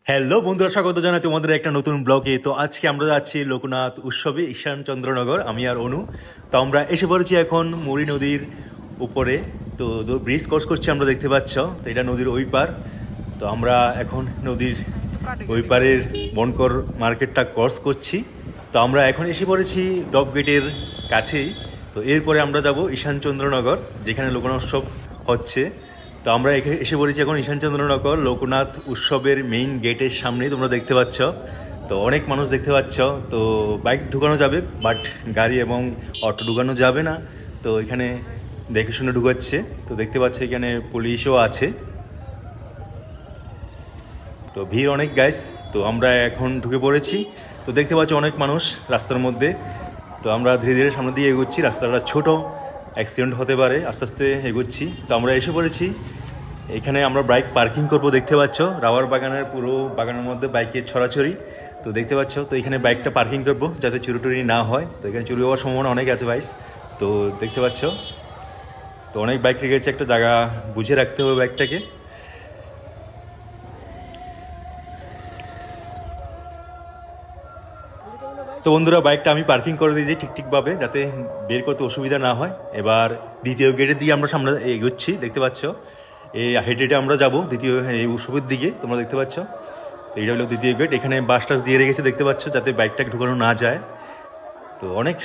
Hello বন্ধুরা, স্বাগত জানাই তোমাদের একটা নতুন ব্লগে। তো আজকে আমরা যাচ্ছি লোকনাথ উৎসবে ঈশানচন্দ্রনগর, আমি আর অনু। তো আমরা এসে পড়েছি এখন মুড়ি নদীর উপরে। তো ব্রিজ ক্রস করছি, আমরা দেখতে পাচ্ছ। তো এটা নদীর ওই পার। তো আমরা এখন নদীর ওই পারের বনকর মার্কেটটা ক্রস করছি। তো আমরা এখন এসে পড়েছি ডব গেটের কাছেই। তো এরপরে আমরা যাব ঈশানচন্দ্রনগর, যেখানে লোকনাথ উৎসব হচ্ছে। তো আমরা এসে পড়েছি এখন ঈশানচন্দ্রনগর লোকনাথ উৎসবের মেইন গেটের সামনেই, তোমরা দেখতে পাচ্ছ। তো অনেক মানুষ দেখতে পাচ্ছ। তো বাইক ঢুকানো যাবে, বাট গাড়ি এবং অটো ঢুকানো যাবে না। তো এখানে দেখে শুনে ঢুকাচ্ছে। তো দেখতে পাচ্ছ এখানে পুলিশও আছে। তো ভিড় অনেক গাইস। তো আমরা এখন ঢুকে পড়েছি। তো দেখতে পাচ্ছ অনেক মানুষ রাস্তার মধ্যে। তো আমরা ধীরে ধীরে সামনে দিয়ে এগোচ্ছি। রাস্তাটা ছোট, অ্যাক্সিডেন্ট হতে পারে, আস্তে আস্তে এগোচ্ছি। তো আমরা এসে পড়েছি এখানে। আমরা বাইক পার্কিং করব, দেখতে পাচ্ছ রাবার বাগানের পুরো বাগানের মধ্যে বাইকের ছড়াছড়ি। তো দেখতে পাচ্ছ, তো এখানে বাইকটা পার্কিং করব যাতে চুরি টুরি না হয়। তো এখানে চুরি হওয়ার সম্ভাবনা অনেক আছে ভাইস। তো দেখতে পাচ্ছ, তো অনেক বাইক রেখেছে, একটা জায়গা বুঝে রাখতে হবে বাইকটাকে। তো বন্ধুরা, বাইকটা আমি পার্কিং করে দিয়েছি ঠিকভাবে, যাতে বের করতে অসুবিধা না হয়। এবার দ্বিতীয় গেটের দিকে আমরা সামনে এগোচ্ছি, দেখতে পাচ্ছ। এই হেঁটে হেঁটে আমরা যাবো দ্বিতীয় এই উৎসবের দিকে, তোমরা দেখতে পাচ্ছ। তো এটা হলো দ্বিতীয় গেট। এখানে বাস টাস দিয়ে রেখেছে, দেখতে পাচ্ছ, যাতে বাইকটাকে ঢুকানো না যায়। তো অনেক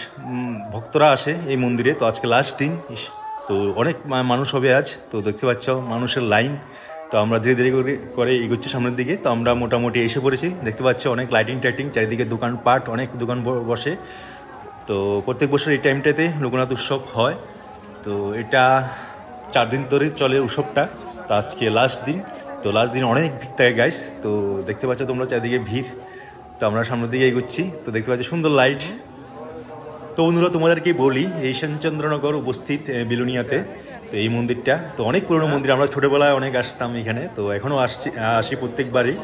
ভক্তরা আসে এই মন্দিরে। তো আজকে লাস্ট দিন, তো অনেক মানুষ হবে আজ। তো দেখতে পাচ্ছ মানুষের লাইন। তো আমরা ধীরে ধীরে করে এগোচ্ছি সামনের দিকে। তো আমরা মোটামুটি এসে পড়েছি, দেখতে পাচ্ছ অনেক লাইটিং টাইটিং, চারিদিকে দোকানপাট, অনেক দোকান বসে। তো প্রত্যেক বছর এই টাইমটাতে লোকনাথ উৎসব হয়। তো এটা 4 দিন ধরে চলে উৎসবটা। তো আজকে লাস্ট দিন। তো লাস্ট দিন অনেক ভিড় থাকে গাইস। তো দেখতে পাচ্ছ তোমরা চারিদিকে ভিড়। তো আমরা সামনের দিকে এগোচ্ছি। তো দেখতে পাচ্ছ সুন্দর লাইট। তো বন্ধুরা, তোমাদেরকে বলি, ঈশানচন্দ্রনগর উপস্থিত বিলোনিয়াতে। তো এই মন্দিরটা তো অনেক পুরনো মন্দির। আমরা ছোটোবেলায় অনেক আসতাম এখানে। তো এখনও আসি প্রত্যেকবারই।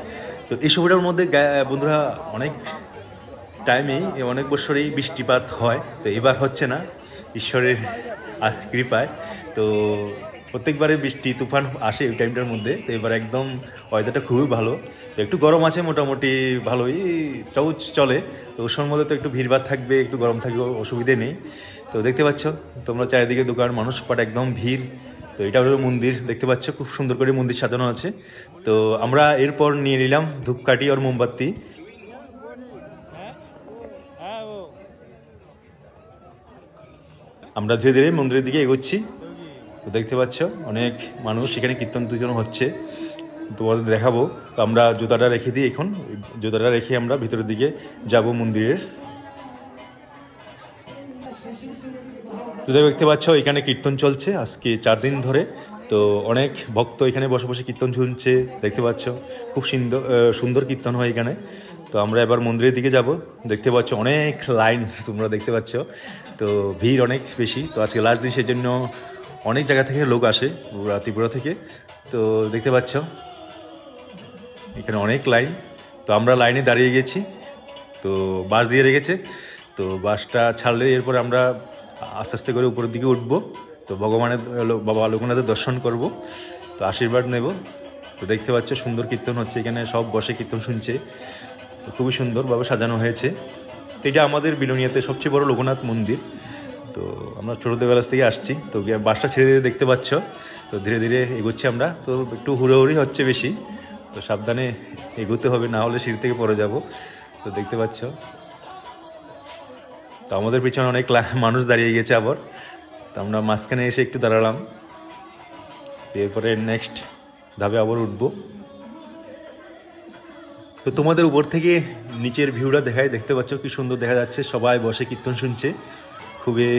তো এই সময়টার মধ্যে বন্ধুরা অনেক টাইমেই, অনেক বছরেই বৃষ্টিপাত হয়। তো এবার হচ্ছে না, ঈশ্বরের কৃপায়। তো প্রত্যেকবারে বৃষ্টি তুফান আসে ওই টাইমটার মধ্যে। তো এবার একদম ওয়েদারটা খুবই ভালো। তো একটু গরম আছে, মোটামুটি ভালোই চলে। তো ওর মধ্যে তো একটু ভিড়ভাড় থাকবে, একটু গরম থাকবে, অসুবিধে নেই। তো দেখতে পাচ্ছ তোমরা চারিদিকে দোকান, মানুষ পাট, একদম ভিড়। তো এটা হলো মন্দির, দেখতে পাচ্ছ খুব সুন্দর করে মন্দির সাজানো আছে। তো আমরা এরপর নিয়ে নিলাম ধূপকাঠি আর মোমবাতি। আমরা ধীরে ধীরে মন্দিরের দিকে এগোচ্ছি। তো দেখতে পাচ্ছ অনেক মানুষ, এখানে কীর্তন টীর্তন হচ্ছে, তোমাদের দেখাবো। তো আমরা জুতাটা রেখে দিই এখন। জুতাটা রেখে আমরা ভিতরের দিকে যাব মন্দিরের। তো দেখতে পাচ্ছ এখানে কীর্তন চলছে আজকে 4 দিন ধরে। তো অনেক ভক্ত এখানে বসে বসে কীর্তন শুনছে, দেখতে পাচ্ছ খুব সুন্দর কীর্তন হয় এখানে। তো আমরা এবার মন্দিরের দিকে যাব। দেখতে পাচ্ছ অনেক লাইন, তোমরা দেখতে পাচ্ছ। তো ভিড় অনেক বেশি। তো আজকে লাস্ট দিন, সেই জন্য অনেক জায়গা থেকে লোক আসে, ত্রিপুরা থেকে। তো দেখতে পাচ্ছ এখানে অনেক লাইন। তো আমরা লাইনে দাঁড়িয়ে গেছি। তো বাস দিয়ে রেখেছে। তো বাসটা ছাড়লে এরপরে আমরা আস্তে আস্তে করে উপরের দিকে উঠবো। তো ভগবানের, বাবা লোকনাথের দর্শন করব। তো আশীর্বাদ নেব। তো দেখতে পাচ্ছ সুন্দর কীর্তন হচ্ছে এখানে, সব বসে কীর্তন শুনছে। তো খুবই সুন্দরভাবে সাজানো হয়েছে। তো এটা আমাদের বিলোনিয়াতে সবচেয়ে বড় লোকনাথ মন্দির। তো আমরা ছোটোবেলা থেকে আসছি। তো বাসটা ছেড়ে দিয়ে দেখতে পাচ্ছ। তো ধীরে ধীরে এগোচ্ছি আমরা। তো একটু হুড়োহুড়ি হচ্ছে বেশি। তো সাবধানে এগোতে হবে, না হলে সিঁড়ি থেকে পড়ে যাব। তো দেখতে পাচ্ছ, তো আমাদের পিছনে অনেক মানুষ দাঁড়িয়ে গেছে আবার। তো আমরা মাঝখানে এসে একটু দাঁড়ালাম। এরপরে নেক্সট ধাপে আবার উঠবো। তো তোমাদের উপর থেকে নিচের ভিউটা দেখায়, দেখতে পাচ্ছ কি সুন্দর দেখা যাচ্ছে। সবাই বসে কীর্তন শুনছে খুবই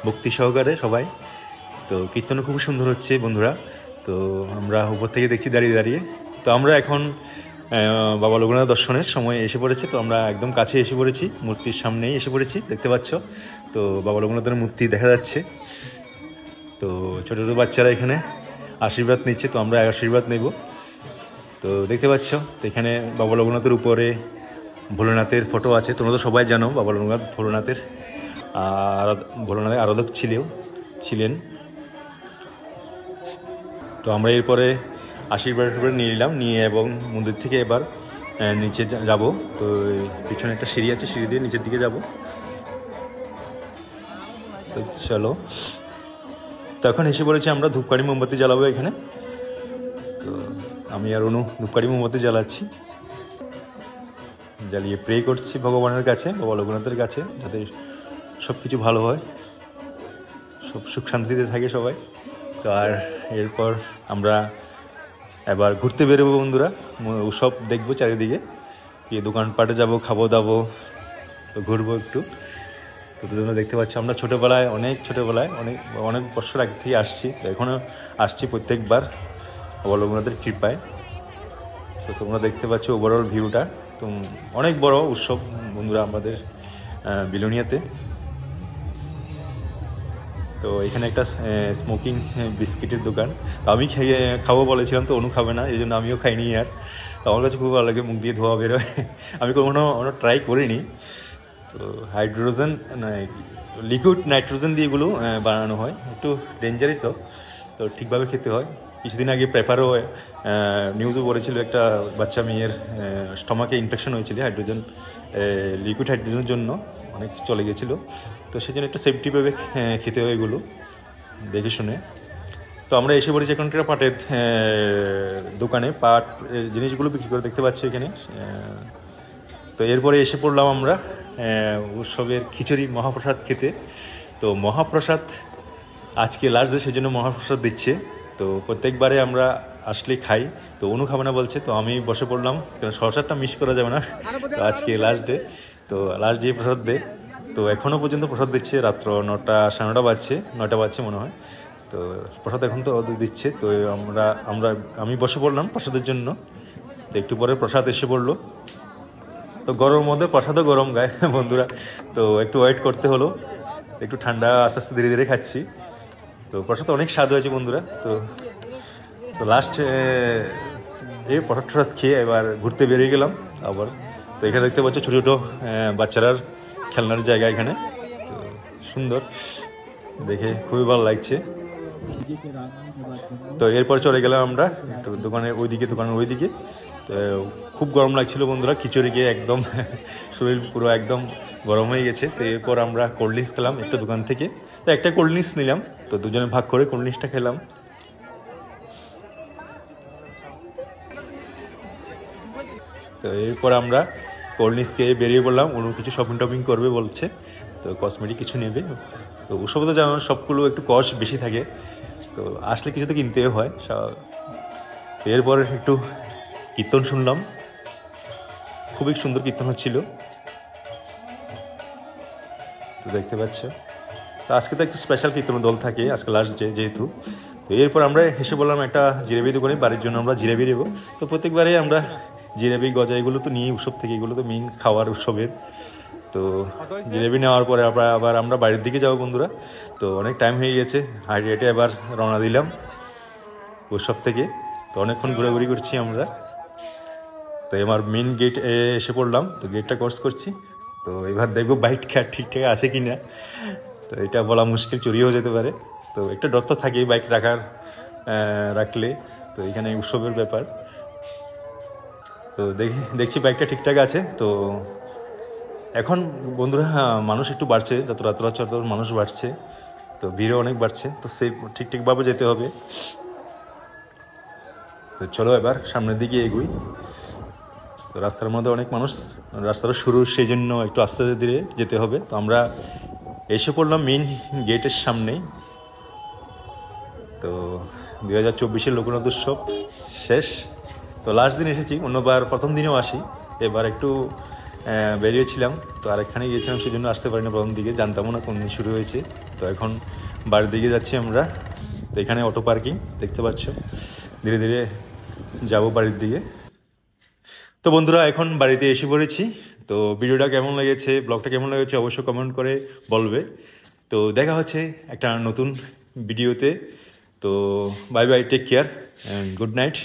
ভক্তি সহকারে সবাই। তো কীর্তনও খুব সুন্দর হচ্ছে বন্ধুরা। তো আমরা উপর থেকে দেখছি দাঁড়িয়ে দাঁড়িয়ে। তো আমরা এখন বাবা লোকনাথ দর্শনের সময় এসে পড়েছে। তো আমরা একদম কাছে এসে পড়েছি, মূর্তির সামনেই এসে পড়েছি, দেখতে পাচ্ছ। তো বাবা লোকনাথের মূর্তি দেখা যাচ্ছে। তো ছোটো ছোটো বাচ্চারা এখানে আশীর্বাদ নিচ্ছে। তো আমরা আশীর্বাদ নেব। তো দেখতে পাচ্ছ, তো এখানে বাবা লোকনাথের উপরে ভোলেনাথের ফটো আছে। তোমরা তো সবাই জানো বাবা লোকনাথ ভোলেনাথের আরাধক ছিলেন। তো আমরা এরপরে আশীর্বাদ নিয়ে নিলাম, নিয়ে এবং মন্দির থেকে এবার নিচে যাব। তো পিছনে একটা সিঁড়ি আছে, সিঁড়ি দিয়ে নিচের দিকে যাব। তো চলো, তো এখন এসে পড়েছি আমরা। ধূপকাঠি মোমবাতি জ্বালাবো এখানে। তো আমি আর অনু ধূপকাঠি মোমবাতি জ্বালাচ্ছি, জ্বালিয়ে প্রে করছি ভগবানের কাছে, বাবা লোকনাথের কাছে, যাতে সব কিছু ভালো হয়, সব সুখ শান্তিতে থাকে সবাই। তো আর এরপর আমরা এবার ঘুরতে বেরোবো বন্ধুরা, সব দেখবো চারিদিকে, গিয়ে দোকানপাটে যাবো, খাবো দাবো, তো ঘুরবো একটু। তো তোমরা দেখতে পাচ্ছ আমরা ছোটোবেলায়, অনেক ছোটোবেলায়, অনেক অনেক বছর আগে থেকে আসছি, তো এখনও আসছি প্রত্যেকবার বাবা লোকনাথের কৃপায়। তো তোমরা দেখতে পাচ্ছ ওভারঅল ভিউটা। তো অনেক বড় উৎসব বন্ধুরা আমাদের বিলোনিয়াতে। তো এখানে একটা স্মোকিং বিস্কিটের দোকান। তো আমি খাবো বলেছিলাম, তো অনু খাবে না, এই জন্য আমিও খাইনি আর। তো আমার কাছে খুব ভালো লাগে, মুখ দিয়ে ধোয়া বেরোয়। আমি কোনো ট্রাই করিনি। তো হাইড্রোজেন লিকুইড নাইট্রোজেন দিয়ে এগুলো বানানো হয়, একটু ডেঞ্জারাসও, তো ঠিকভাবে খেতে হয়। কিছুদিন আগে পেপারও নিউজও বলেছিল একটা বাচ্চা মেয়ের স্টমাকে ইনফেকশন হয়েছিল হাইড্রোজেন, লিকুইড হাইড্রোজেনের জন্য অনেক চলে গেছিলো। তো সেই জন্য একটা সেফটিভাবে খেতে হয় এগুলো, দেখে শুনে। তো আমরা এসে পড়েছি এখন একটা পাটের দোকানে, পাট জিনিসগুলো বিক্রি করে দেখতে পাচ্ছি এখানে। তো এরপরে এসে পড়লাম আমরা উৎসবের খিচুড়ি মহাপ্রসাদ খেতে। তো মহাপ্রসাদ আজকে লাস্ট ডে, সেই জন্য মহাপ্রসাদ দিচ্ছে। তো প্রত্যেকবারে আমরা আসলে খাই, তো অনু খাবে না বলছে, তো আমি বসে পড়লাম, কারণ প্রসাদটা মিস করা যাবে না। তো আজকে লাস্ট ডে, তো লাস্ট ডে প্রসাদ দে। তো এখনও পর্যন্ত প্রসাদ দিচ্ছে, রাত্র 9টা, 9:30 বাজছে, 9টা বাজছে মনে হয়। তো প্রসাদ এখন তো দিচ্ছে। তো আমি বসে পড়লাম প্রসাদের জন্য। তো একটু পরে প্রসাদ এসে পড়লো। তো গরমের মধ্যে প্রসাদও গরম গায়ে বন্ধুরা, তো একটু ওয়েট করতে হলো, একটু ঠান্ডা আস্তে আস্তে ধীরে ধীরে খাচ্ছি। তো প্রসাদ অনেক স্বাদ হয়েছে বন্ধুরা। তো লাস্ট এই প্রসাদ খেয়ে এবার ঘুরতে বেরিয়ে গেলাম আবার। তো এখানে দেখতে পাচ্ছ ছোটো ছোটো বাচ্চারার খেলনার জায়গা এখানে, তো সুন্দর দেখে, খুবই ভালো লাগছে। তো এরপর চলে গেলাম আমরা একটু দোকানের ওইদিকে। তো খুব গরম লাগছিল বন্ধুরা, খিচুড়ি গিয়ে একদম শরীর পুরো একদম গরম হয়ে গেছে। তো এরপর আমরা কোল্ড ড্রিঙ্কস খেলাম একটা দোকান থেকে। তো একটা কোল্ড ড্রিঙ্কস নিলাম, তো দুজনে ভাগ করে কোল্ড ড্রিঙ্কসটা খেলাম। তো এরপর আমরা কোল্ড ড্রিঙ্কস খেয়ে বেরিয়ে পড়লাম। অন্য কিছু শপিং করবে বলছে, তো কসমেটিক কিছু নেবে। তো ওসব তো যেমন সবগুলো একটু কস্ট বেশি থাকে, তো আসলে কিছু তো কিনতেও হয়। এরপর একটু কীর্তন শুনলাম, খুবই সুন্দর কীর্তন হচ্ছিল, তো দেখতে পাচ্ছ। তো আজকে তো একটু স্পেশাল কীর্তন দল থাকে আজকে লাস্ট ডে যেহেতু। তো এরপর আমরা হেসে বললাম একটা জিলেবি দোকানে, বাড়ির জন্য আমরা জিলেবি নেবো। তো প্রত্যেকবারে আমরা জিলেবি গজা এগুলো তো নিই উৎসব থেকে, এগুলো তো মেইন খাওয়ার উৎসবের। তো জিলেবি নেওয়ার পরে আবার আমরা বাড়ির দিকে যাবো বন্ধুরা। তো অনেক টাইম হয়ে গেছে, হাইটে হেঁটে এবার রওনা দিলাম উৎসব থেকে। তো অনেকক্ষণ ঘোরাঘুরি করছি আমরা। তো এবার মেন গেট এসে পড়লাম, তো গেটটা ক্রস করছি। তো এবার দেখবো বাইকটা ঠিকঠাক আছে কি না, তো এটা বলা মুশকিল, চুরিও যেতে পারে। তো একটা ডর তো থাকেই বাইক রাখলে, তো এখানে উৎসবের ব্যাপার। তো দেখছি বাইকটা ঠিকঠাক আছে। তো এখন বন্ধুরা মানুষ একটু বাড়ছে, যত রাত্র মানুষ বাড়ছে, তো ভিড়ও অনেক বাড়ছে, তো সেই ঠিকঠাকভাবে যেতে হবে। তো চলো এবার সামনের দিকে এগোই। তো রাস্তার মধ্যে অনেক মানুষ, রাস্তাটা শুরু, সেই জন্য একটু আস্তে ধীরে যেতে হবে। তো আমরা এসে পড়লাম মেইন গেটের সামনেই। তো 2024-এর লোকনাথ উৎসব শেষ। তো লাস্ট দিন এসেছি, অন্যবার প্রথম দিনেও আসি, এবার একটু বেরিয়েছিলাম, তো আরেকখানে গিয়েছিলাম, সেই জন্য আসতে পারিনি প্রথম দিকে, জানতামও না কোন দিন শুরু হয়েছে। তো এখন বাড়ির দিকে যাচ্ছি আমরা। তো এখানে অটো পার্কিং দেখতে পাচ্ছ, ধীরে ধীরে যাবো বাড়ির দিকে। তো বন্ধুরা এখন বাড়িতে এসে পড়েছি। তো ভিডিওটা কেমন লেগেছে, ব্লগটা কেমন লেগেছে অবশ্যই কমেন্ট করে বলবে। তো দেখা হচ্ছে একটা নতুন ভিডিওতে। তো bye bye, take care and good night.